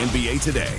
NBA Today.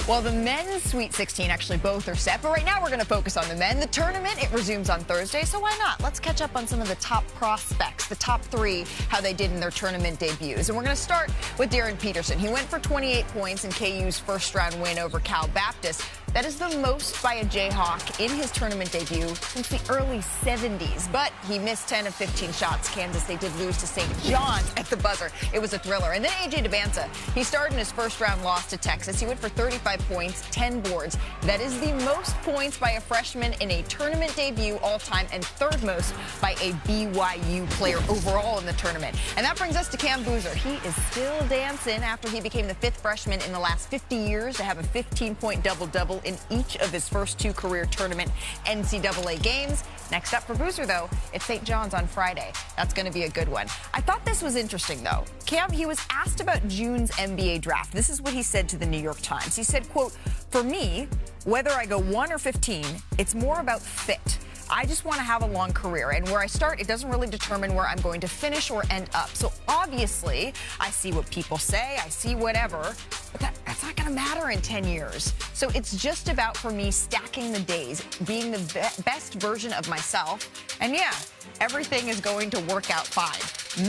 Well, the men's Sweet 16, actually both are set, but right now we're going to focus on the men. The tournament, it resumes on Thursday, so why not? Let's catch up on some of the top prospects, the top three, how they did in their tournament debuts. And we're going to start with Darren Peterson. He went for 28 points in KU's first-round win over Cal Baptist. That is the most by a Jayhawk in his tournament debut since the early 70s. But he missed 10 of 15 shots. Kansas, they did lose to St. John's at the buzzer. It was a thriller. And then A.J. Debanza, he started in his first-round loss to Texas. He went for 35 points, 10 boards. That is the most points by a freshman in a tournament debut all-time and third most by a BYU player overall in the tournament. And that brings us to Cam Boozer. He is still dancing after he became the fifth freshman in the last 50 years to have a 15-point double-double in each of his first two career tournament NCAA games. Next up for Boozer, though, it's St. John's on Friday. That's going to be a good one. I thought this was interesting, though. Cam, he was asked about June's NBA draft. This is what he said to the New York Times. He said, quote, "For me, whether I go 1 or 15, it's more about fit. I just want to have a long career, and where I start, it doesn't really determine where I'm going to finish or end up. So obviously, I see what people say, I see whatever, but that's not going to matter in 10 years. So it's just about, for me, stacking the days, being the best version of myself. And yeah, everything is going to work out fine."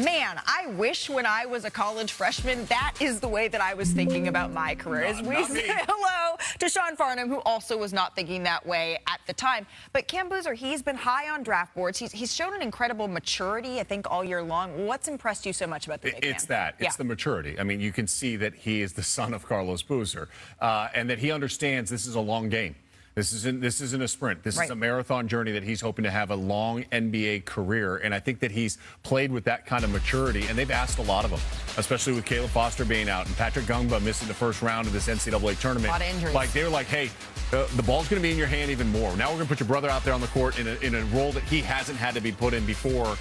Man, I wish when I was a college freshman, that is the way that I was thinking about my career. As we say hello to Sean Farnham, who also was not thinking that way at the time. But Cam Boozer, he's been high on draft boards. He's shown an incredible maturity, I think, all year long. What's impressed you so much about the big man? It's that. It's the maturity. I mean, you can see that he is the son of Carlos Boozer, and that he understands this is a long game. This isn't a sprint. This is a marathon journey that he's hoping to have a long NBA career. And I think that he's played with that kind of maturity. And they've asked a lot of him, especially with Caleb Foster being out and Patrick Gungba missing the first round of this NCAA tournament. A lot of injuries. Like, they were like, hey, the ball's going to be in your hand even more. Now we're going to put your brother out there on the court in a role that he hasn't had to be put in before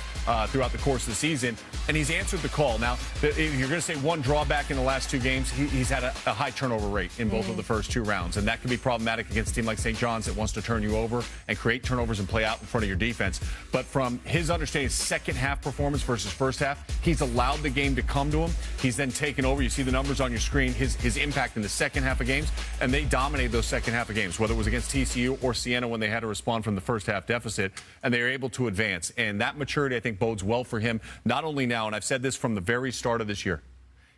throughout the course of the season. And he's answered the call. Now, you're going to say one drawback in the last two games. He's had a high turnover rate in both of the first two rounds. And that can be problematic against a team like St. John's that wants to turn you over and create turnovers and play out in front of your defense. But from his understanding, second half performance versus first half, he's allowed the game to come to him. He's then taken over. You see the numbers on your screen, his impact in the second half of games, and they dominated those second half of games, whether it was against TCU or Siena when they had to respond from the first half deficit, and they were able to advance. And that maturity, I think, bodes well for him, not only now, and I've said this from the very start of this year,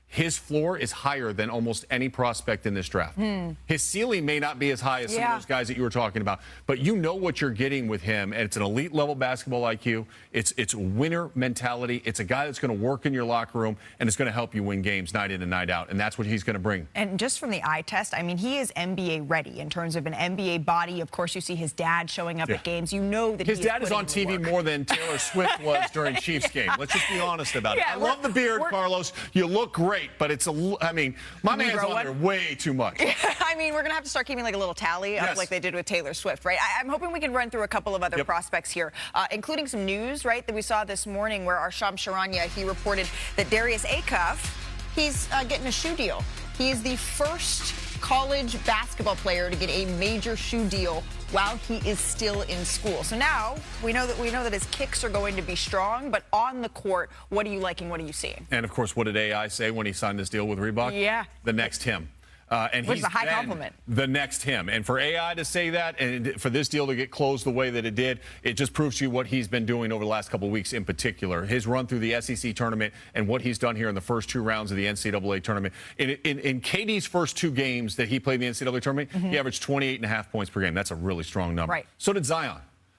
his floor is higher than almost any prospect in this draft. His ceiling may not be as high as some of those guys that you were talking about, but you know what you're getting with him, and it's an elite level basketball IQ. It's winner mentality. It's a guy that's going to work in your locker room, and it's going to help you win games night in and night out, and that's what he's going to bring. And just from the eye test, I mean, he is NBA ready in terms of an NBA body. Of course, you see his dad showing up at games. You know that his dad is on TV more than Taylor Swift was during Chiefs game. Let's just be honest about it. I love the beard, Carlos. You look great. But it's I mean, my man's on there way too much. I mean, we're going to have to start keeping like a little tally up like they did with Taylor Swift, right? I'm hoping we can run through a couple of other prospects here, including some news, right, that we saw this morning where our Shams Charania, he reported that Darius Acuff, he's getting a shoe deal. He is the first college basketball player to get a major shoe deal while he is still in school. So now we know that his kicks are going to be strong, but on the court, what are you liking? What are you seeing? And of course, what did AI say when he signed this deal with Reebok? Yeah. The next him. And Which he's is a high compliment. The next him. And for AI to say that, and for this deal to get closed the way that it did, it just proves to you what he's been doing over the last couple of weeks in particular. His run through the SEC tournament and what he's done here in the first two rounds of the NCAA tournament. In KD's first two games that he played in the NCAA tournament, he averaged 28.5 points per game. That's a really strong number. Right. So did Zion.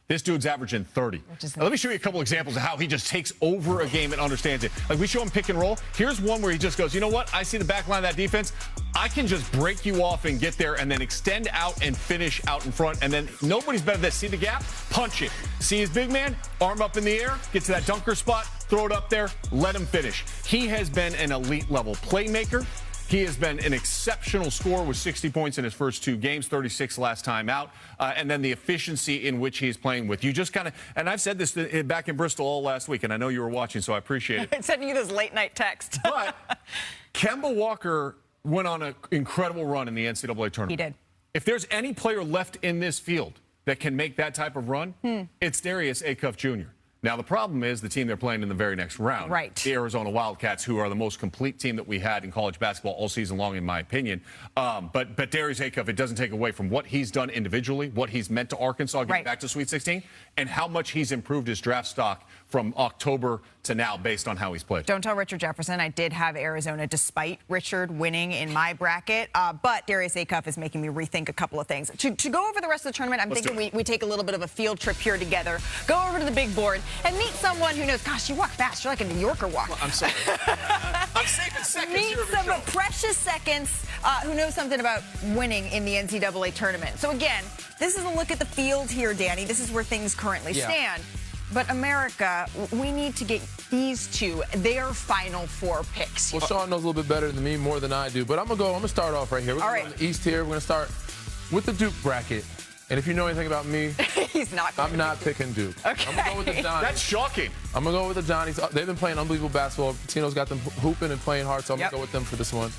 This dude's averaging 30. Now, let me show you a couple examples of how he just takes over a game and understands it. Like, we show him pick and roll. Here's one where he just goes, you know what? I see the back line of that defense. I can just break you off and get there and then extend out and finish out in front. And then nobody's better than this. See the gap? Punch it. See his big man? Arm up in the air. Get to that dunker spot. Throw it up there. Let him finish. He has been an elite level playmaker. He has been an exceptional scorer with 60 points in his first two games, 36 last time out. And then the efficiency in which he's playing with. You just kind of, and I've said this back in Bristol all last week, and I know you were watching, so I appreciate it. Sending you this late night text. But Kemba Walker went on an incredible run in the NCAA tournament. He did. If there's any player left in this field that can make that type of run, it's Darius Acuff Jr. Now, the problem is the team they're playing in the very next round. Right. The Arizona Wildcats, who are the most complete team that we had in college basketball all season long, in my opinion. But Darius Acuff, it doesn't take away from what he's done individually, what he's meant to Arkansas getting back to Sweet 16, and how much he's improved his draft stock from October to now based on how he's played. Don't tell Richard Jefferson. I did have Arizona despite Richard winning in my bracket, but Darius Acuff is making me rethink a couple of things. To go over the rest of the tournament, I'm thinking we take a little bit of a field trip here together, go over to the big board, and meet someone who knows, gosh, you walk fast. You're like a New Yorker walk. Well, I'm sorry. I'm saving seconds. Meet some precious seconds who knows something about winning in the NCAA tournament. So again, this is a look at the field here, Danny. This is where things currently stand. But America, we need to get these two their Final Four picks. Well, Sean knows a little bit better than me, more than I do. But I'm gonna start off right here. We're gonna go in the East here. We're gonna start with the Duke bracket. And if you know anything about me, I'm not picking Duke. Okay. I'm gonna go with the Johnnies. That's shocking. I'm gonna go with the Johnnies. They've been playing unbelievable basketball. Tino's got them hooping and playing hard, so I'm gonna go with them for this one.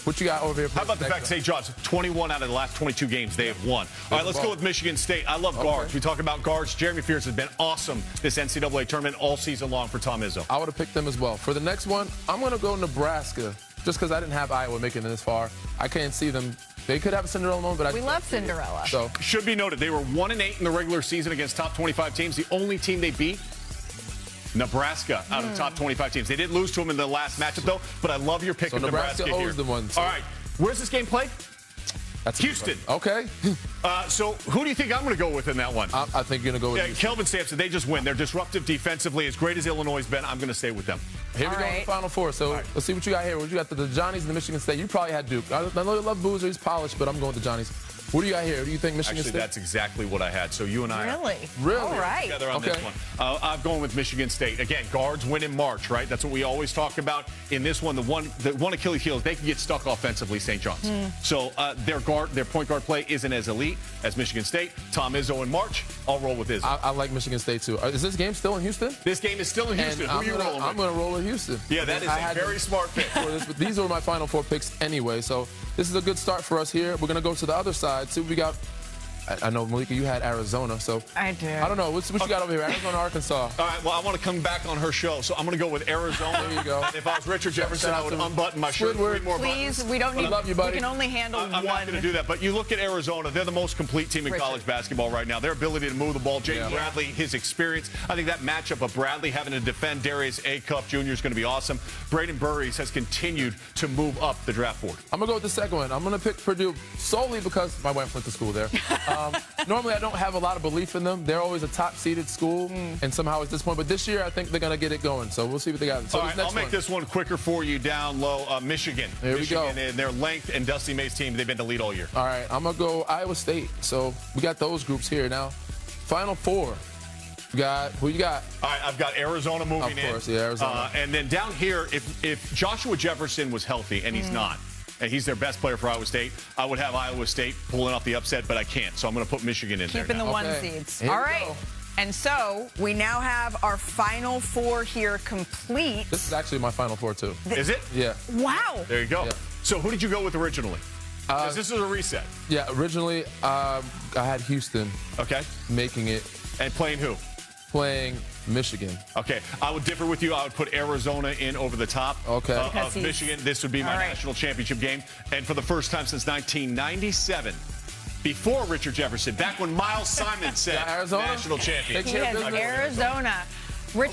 What you got over here? How about the fact, St. John's, 21 out of the last 22 games they have won. All right, let's go with Michigan State. I love guards. We talk about guards. Jeremy Fears has been awesome this NCAA tournament all season long for Tom Izzo. I would have picked them as well. For the next one, I'm going to go Nebraska, just because I didn't have Iowa making it this far. I can't see them. They could have a Cinderella moment, but we love Cinderella. So should be noted, they were 1-8 in the regular season against top 25 teams. The only team they beat, Nebraska, out of the top 25 teams. They did lose to them in the last matchup, though, but I love your pick of Nebraska here. Owes the one. So. All right, where's this game played? That's Houston. Okay. So who do you think I'm going to go with in that one? I think you're going to go with Houston. Kelvin Sampson, they just win. They're disruptive defensively. As great as Illinois has been, I'm going to stay with them. Here we go in the Final Four. So let's see what you got here. What you got? The Johnnies and the Michigan State. You probably had Duke. I know you love Boozer. He's polished, but I'm going with the Johnnies. What do you got here? What do you think, Michigan State? That's exactly what I had. So you and I Really? All right. together on this one. I'm going with Michigan State. Again, guards win in March, right? That's what we always talk about. In this one, the one Achilles heel is they can get stuck offensively, St. John's. So their point guard play isn't as elite as Michigan State. Tom Izzo in March. I'll roll with Izzo. I like Michigan State, too. Is this game still in Houston? This game is still in Houston. Who are you rolling with? I'm going to roll with Houston. Yeah, that is a very smart pick. But these are my Final Four picks anyway, so this is a good start for us here. We're going to go to the other side, see what we got. I know, Malika, you had Arizona, so I do. I don't know. What you got over here? Arizona, Arkansas. All right, well, I want to come back on her show, so I'm going to go with Arizona. There you go. If I was Richard Jefferson, I would unbutton my shirt. Please, we don't need. I love you, buddy. We can only handle one. I'm not going to do that, but you look at Arizona, they're the most complete team in college basketball right now. Their ability to move the ball, Jaden Bradley, his experience. I think that matchup of Bradley having to defend Darius Acuff Jr. is going to be awesome. Braden Burries has continued to move up the draft board. I'm going to go with the second one. I'm going to pick Purdue solely because my wife went to school there. Normally, I don't have a lot of belief in them. They're always a top-seeded school, and somehow it's this point. But this year, I think they're going to get it going. So we'll see what they got. So all right, I'll make this one quicker for you down low. Michigan. There we go. And their length and Dusty May's team, they've been the lead all year. All right, I'm going to go Iowa State. So we got those groups here now. Final Four. Who you got? All right, I've got Arizona moving in. Of course, yeah, Arizona. And then down here, if Joshua Jefferson was healthy, and he's not, and he's their best player for Iowa State, I would have Iowa State pulling off the upset, but I can't. So I'm going to put Michigan in there. Keeping the one seeds. All right. And so we now have our Final Four here complete. This is actually my Final Four, too. Is it? Yeah. Wow. There you go. Yeah. So who did you go with originally? Because this is a reset. Yeah, originally I had Houston. Okay. Making it. And playing who? Playing Michigan. Okay, I would differ with you. I would put Arizona in over the top of Michigan. This would be my national championship game. And for the first time since 1997, before Richard Jefferson, back when Miles Simon said Arizona national champion. He has Arizona.